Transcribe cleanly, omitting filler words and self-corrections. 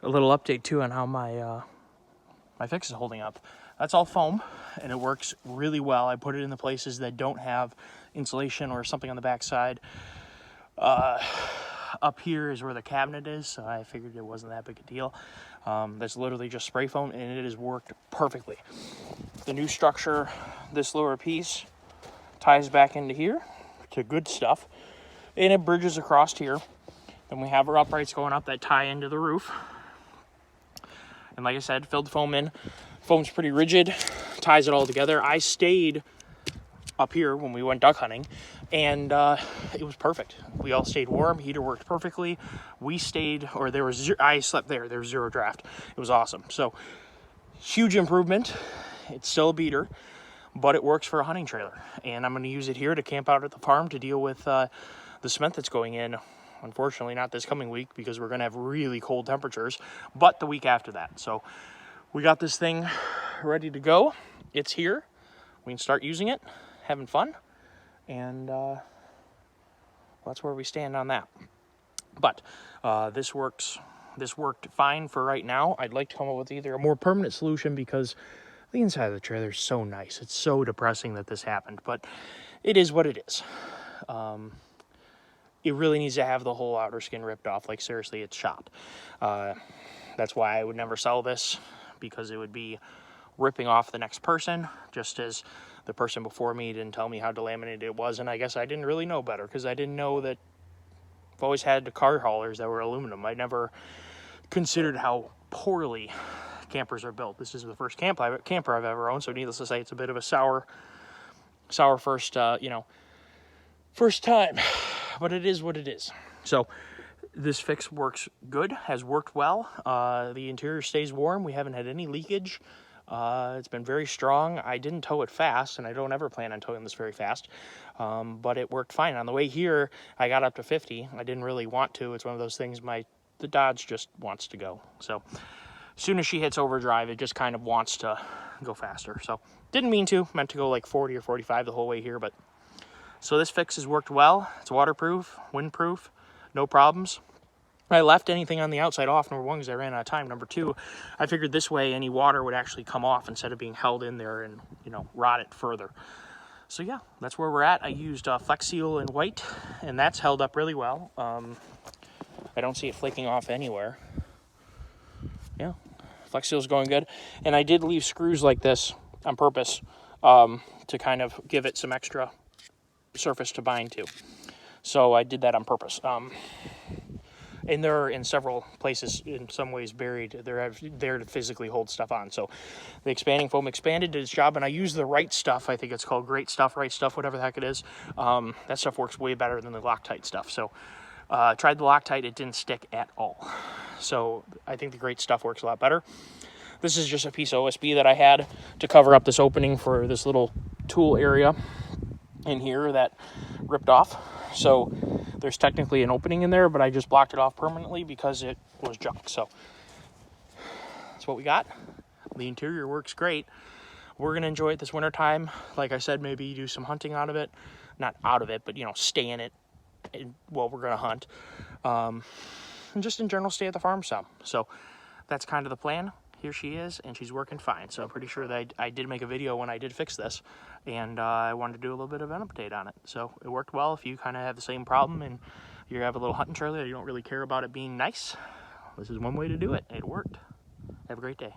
a little update too on how my my fix is holding up. That's all foam, and it works really well. I put it in the places that don't have insulation or something on the back side. Up here is where the cabinet is, so I figured it wasn't that big a deal. That's literally just spray foam, and it has worked perfectly. The new structure, this lower piece, ties back into here to good stuff, and it bridges across here. Then we have our uprights going up that tie into the roof. And like I said, filled the foam in. Foam's pretty rigid, ties it all together. I stayed up here when we went duck hunting, and it was perfect. We all stayed warm. Heater worked perfectly. We stayed, or there was zero, I slept there. There was zero draft. It was awesome. So huge improvement. It's still a beater, but it works for a hunting trailer. And I'm going to use it here to camp out at the farm to deal with the cement that's going in. Unfortunately, not this coming week because we're going to have really cold temperatures, but the week after that. So we got this thing ready to go. It's here. We can start using it, having fun, and that's where we stand on that. But this worked fine for right now. I'd like to come up with either a more permanent solution because the inside of the trailer is so nice. It's so depressing that this happened, but it is what it is. It really needs to have the whole outer skin ripped off. Like, seriously, it's shot. That's why I would never sell this, because it would be ripping off the next person, just as the person before me didn't tell me how delaminated it was, and I guess I didn't really know better, because I didn't know that I've always had the car haulers that were aluminum. I never considered how poorly campers are built. This is the first camper I've ever owned, so needless to say, it's a bit of a sour first, first time, but it is what it is. So this fix works good, has worked well. The interior stays warm. We haven't had any leakage. It's been very strong. I didn't tow it fast, and I don't ever plan on towing this very fast, but it worked fine. On the way here, I got up to 50. I didn't really want to. It's one of those things, the Dodge just wants to go. So as soon as she hits overdrive, it just kind of wants to go faster. So didn't mean to. Meant to go like 40 or 45 the whole way here, but so this fix has worked well. It's waterproof, windproof, no problems. I left anything on the outside off, number one, because I ran out of time. Number two, I figured this way any water would actually come off instead of being held in there and, rot it further. So yeah, that's where we're at. I used Flex Seal in white, and that's held up really well. I don't see it flaking off anywhere. Yeah, Flex Seal's going good. And I did leave screws like this on purpose to kind of give it some extra surface to bind to. So I did that on purpose. And they're in several places, in some ways buried. They're there to physically hold stuff on. So the expanding foam did its job, and I used the right stuff. I think it's called Right Stuff, whatever the heck it is. That stuff works way better than the Loctite stuff. So tried the Loctite, it didn't stick at all. So I think the Great Stuff works a lot better. This is just a piece of OSB that I had to cover up this opening for this little tool area in here that ripped off. So there's technically an opening in there, but I just blocked it off permanently because it was junk. So that's what we got. The interior works great. We're going to enjoy it this winter time. Like I said, maybe do some hunting out of it. Not out of it, but, stay in it while we're going to hunt. And just in general, stay at the farm some. So that's kind of the plan. Here she is, and she's working fine. So I'm pretty sure that I did make a video when I did fix this, and I wanted to do a little bit of an update on it. So it worked well. If you kind of have the same problem and you have a little hunting trailer, you don't really care about it being nice, this is one way to do it. It worked. Have a great day.